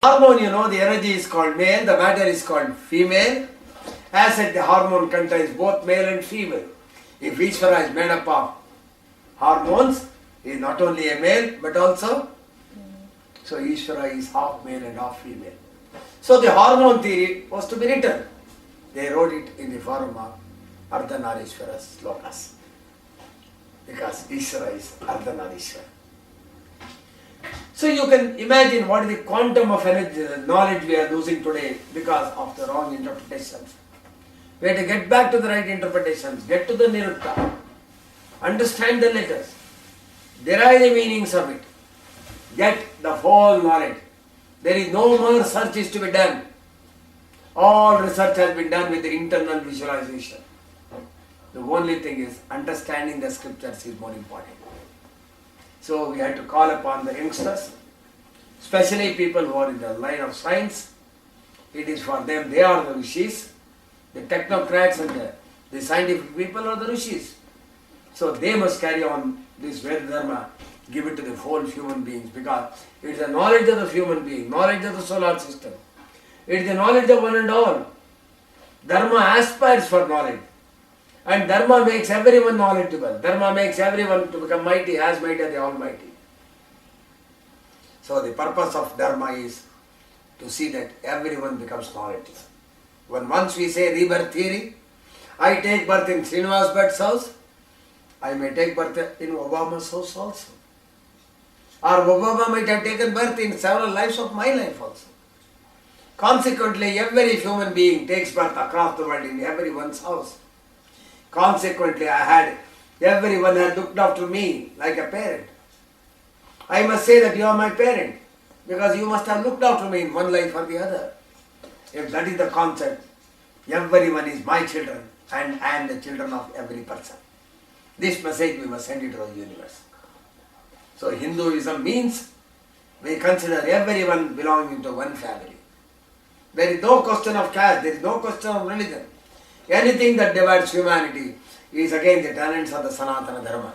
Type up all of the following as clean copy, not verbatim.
Hormone, the energy is called male, the matter is called female. As said, the hormone contains both male and female. If Ishvara is made up of hormones, he is not only a male but also, so Ishvara is half male and half female. So the hormone theory was to be written. They wrote it in the form of Ardhanarishvara slokas. Because Ishvara is Ardhanarishvara. So you can imagine what is the quantum of energy, knowledge we are losing today because of the wrong interpretations. We have to get back to the right interpretations, get to the Nirutta, understand the letters, derive the meanings of it, get the whole knowledge. There is no more search is to be done. All research has been done with the internal visualization. The only thing is understanding the scriptures is more important. So we had to call upon the youngsters, especially people who are in the line of science. It is for them, they are the rishis. The technocrats and the scientific people are the rishis. So they must carry on this Veda Dharma, give it to the whole human beings, because it is the knowledge of the human being, knowledge of the solar system. It is the knowledge of one and all. Dharma aspires for knowledge. And Dharma makes everyone knowledgeable. Dharma makes everyone to become mighty as mighty as the Almighty. So the purpose of Dharma is to see that everyone becomes knowledgeable. Once we say rebirth theory, I take birth in Srinivas Bhatt's house, I may take birth in Obama's house also. Or Obama might have taken birth in several lives of my life also. Consequently, every human being takes birth across the world in everyone's house. Consequently, everyone had looked after me like a parent. I must say that you are my parent, because you must have looked after me in one life or the other. If that is the concept, everyone is my children and I am the children of every person. This message we must send it to the universe. So Hinduism means we consider everyone belonging to one family. There is no question of caste, there is no question of religion. Anything that divides humanity is against the tenets of the Sanatana Dharma.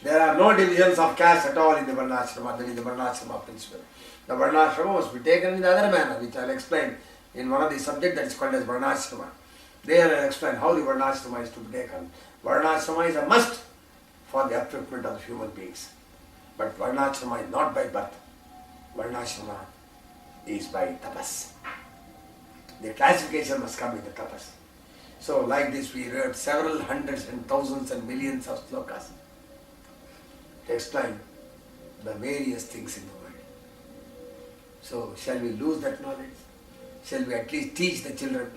There are no divisions of caste at all in the Varnashrama. That is the Varnashrama principle. The Varnashrama must be taken in the other manner, which I will explain in one of the subjects that is called as Varnashrama. There I will explain how the Varnashrama is to be taken. Varnashrama is a must for the upliftment of the human beings. But Varnashrama is not by birth. Varnashrama is by tapas. The classification must come with the tapas. So like this we read several hundreds and thousands and millions of slokas to explain the various things in the world. So shall we lose that knowledge? Shall we at least teach the children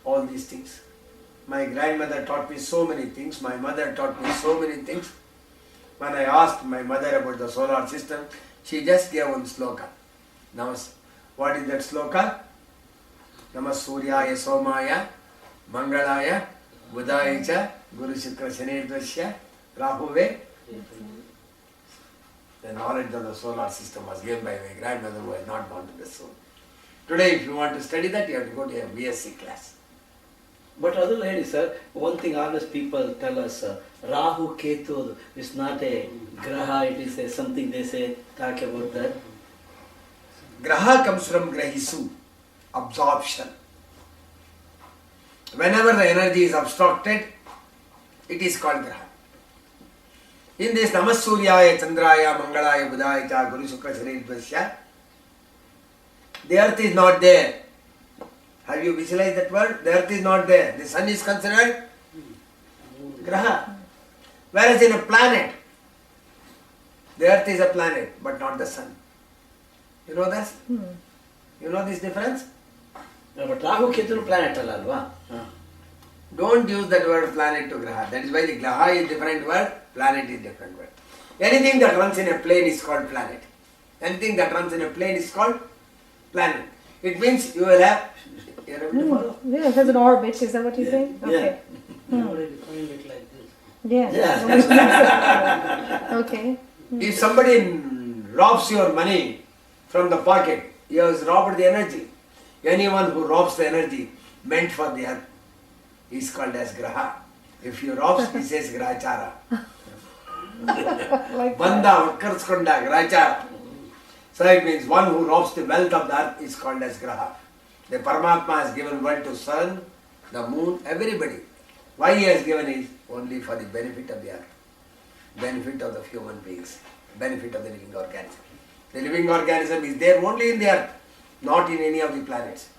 all these things? My grandmother taught me so many things, my mother taught me so many things. When I asked my mother about the solar system, she just gave one sloka. What is that sloka? Namas Suryaya Somaya Mangalaya Budaya Guru Shukra Shanidvasya Rahuve. The knowledge of the solar system was given by my grandmother who was not born to the soul. Today if you want to study that, you have to go to a BSc class. But other ladies, sir, one thing always people tell us, Rahu Ketu is not a graha, it is something they say, talk about that. Graha comes from grahisu, absorption. Whenever the energy is obstructed, it is called graha. In this Namasurya, Chandraya, Mangalaya, Budaya, Guru Shukra Shanidvasya, the earth is not there. Have you visualized that word? The earth is not there. The sun is considered graha. Whereas in a planet, the earth is a planet, but not the sun. You know that? You know this difference? No, but Rahu Ketu planet alva. Don't use that word planet to graha. That is why the graha is different word, planet is different word. Anything that runs in a plane is called planet. Anything that runs in a plane is called planet. It means you will have... You are able to follow? Yeah, it has an orbit, is that what you're saying? Okay. Nobody defined it like this. Yeah. Okay. If somebody robs your money from the pocket, he has robbed the energy. Anyone who robs the energy meant for the earth is called as graha. If you rob, he says grachara. Like Banda, vakkarskonda, grachara. So it means one who robs the wealth of the earth is called as Graha. The Paramatma has given wealth to sun, the moon, everybody. Why he has given is only for the benefit of the earth, benefit of the human beings, benefit of the living organism. The living organism is there only in the earth, not in any of the planets.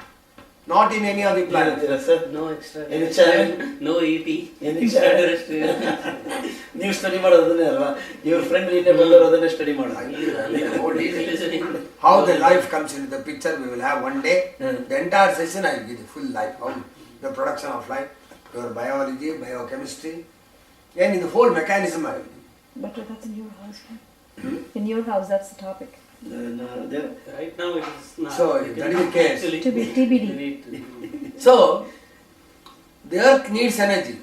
Not in any of the planets. Sir, No extra. Any channel? No EP. Any Extraterrestrial. ನೀವು study ಮಾಡೋದನ್ನೇ ಅಲ್ವಾ ಇವ್ರ friend ನಿನ್ನೆ ಬಂದವರು ಅದನ್ನೇ study ಮಾಡೋದು How the life comes into the picture, we will have one day. The entire session I will give the full life, how the production of life, your biology, biochemistry, and in the whole mechanism I will give. But that's in your house, right? In your house, that's the topic. Right now it is not. So, You that can is the case. actually- To be TBD. you need to- So, the earth needs energy.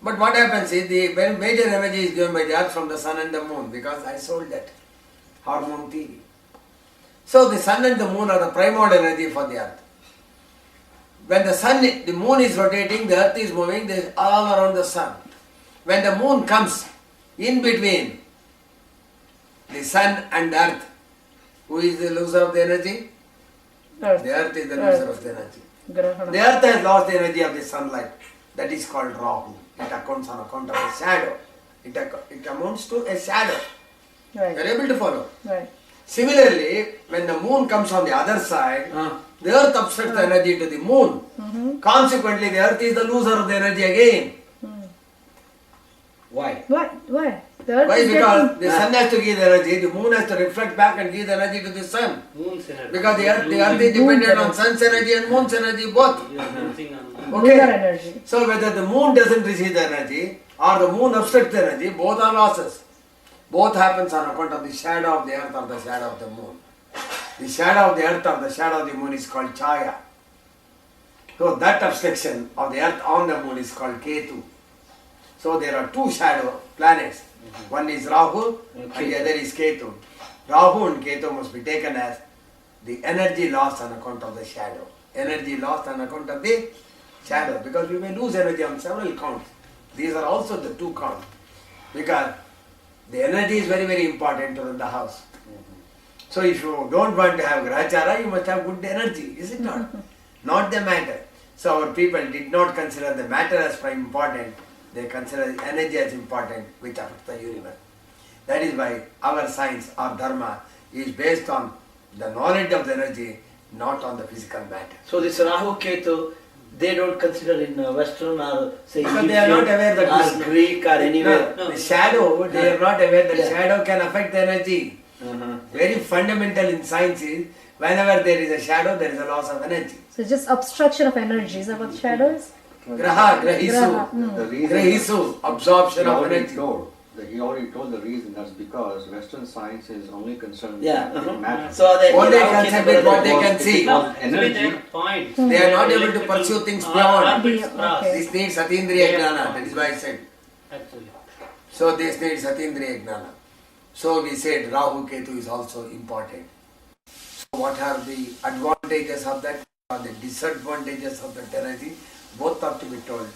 But what happens is the very major energy is given by the earth from the sun and the moon, because I sold that hormone theory. So the sun and the moon are the primordial energy for the earth. When the moon is rotating, the earth is moving, they are all around the sun. When the moon comes in between the sun and the earth, who is the loser of the energy? Earth. The earth is the loser of the energy. Grahana. The earth has lost the energy of the sunlight. That is called Rahu. It accounts on account of a shadow. It amounts to a shadow. You Right. are able to follow. Right. Similarly, when the moon comes on the other side, the earth obstructs the energy to the moon. Consequently, the earth is the loser of the energy again. Why Why? Why? The earth Why? is Because getting... the sun has to give the energy, the moon has to reflect back and give the energy to the sun. Moon's energy. Because the earth is dependent on sun's energy and moon's energy both. You are losing on Okay. Lunar energy. So whether the moon doesn't receive the energy or the moon obstructs the energy, both are losses. Both happens on account of the shadow of the earth or the shadow of the moon. The shadow of the earth or the shadow of the moon is called Chaya. So that obstruction of the earth on the moon is called Ketu. So there are two shadow planets. One is Rahu and the other is Ketu. Rahu and Ketu must be taken as the energy lost on account of the shadow. Energy lost on account of the shadow, because we may lose energy on several counts. These are also the two counts, because the energy is very, very important to run the house. So if you don't want to have grahachara, you must have good energy, is it not? Not the matter. So our people did not consider the matter as prime important, they consider the energy as important, which affects the universe. That is why our science or dharma is based on the knowledge of the energy, not on the physical matter. So this Rahu Ketu they don't consider in western or say Because they are not aware that or this- Greek or anywhere The shadow, they are not aware that shadow can affect the energy. Very fundamental in science is, whenever there is a shadow, there is a loss of energy. So it's just obstruction of energy. Is that what shadow is? Graha, grahisu. Graha. The reason Grahisu, absorption he of already energy. told. He already told the reason. That's because Western science is only concerned Yeah, with matter. so they Only concerned with what they can see. No, Energy. actually their point. They are not able to pursue things beyond. Orbits cross. Okay. This needs Satindriya Gnana, that is why I said. Actually. So this needs Satindriya Gnana. So we said Rahu Ketu is also important. So what are the advantages of that or the disadvantages of that energy? Both are to be told.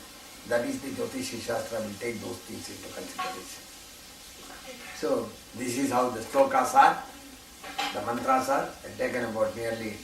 That is the Jyotishi Shastra will take those things into consideration. So this is how the slokas are, the mantras are, taken about nearly